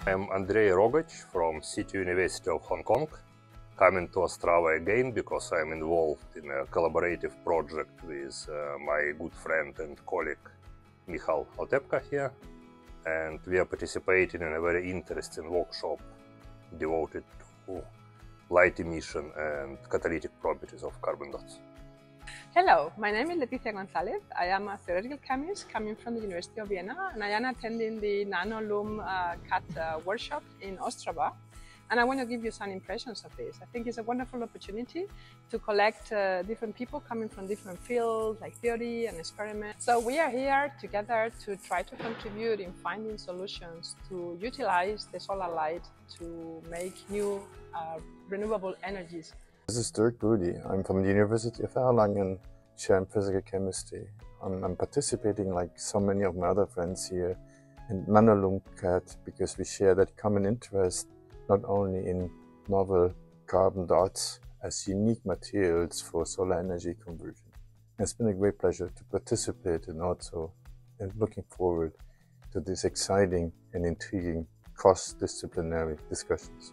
I'm Andrei Rogac from City University of Hong Kong, coming to Ostrava again because I'm involved in a collaborative project with my good friend and colleague Michal Otepka here, and we are participating in a very interesting workshop devoted to light emission and catalytic properties of carbon dots. Hello, my name is Leticia Gonzalez. I am a theoretical chemist coming from the University of Vienna, and I am attending the NanoLumCat workshop in Ostrava. And I want to give you some impressions of this. I think it's a wonderful opportunity to collect different people coming from different fields like theory and experiment. So we are here together to try to contribute in finding solutions to utilize the solar light to make new renewable energies. This is Dirk Budi. I'm from the University of Erlangen, chair in physical chemistry. I'm participating, like so many of my other friends here, in NanoLumCat because we share that common interest not only in novel carbon dots as unique materials for solar energy conversion. It's been a great pleasure to participate and looking forward to these exciting and intriguing cross-disciplinary discussions.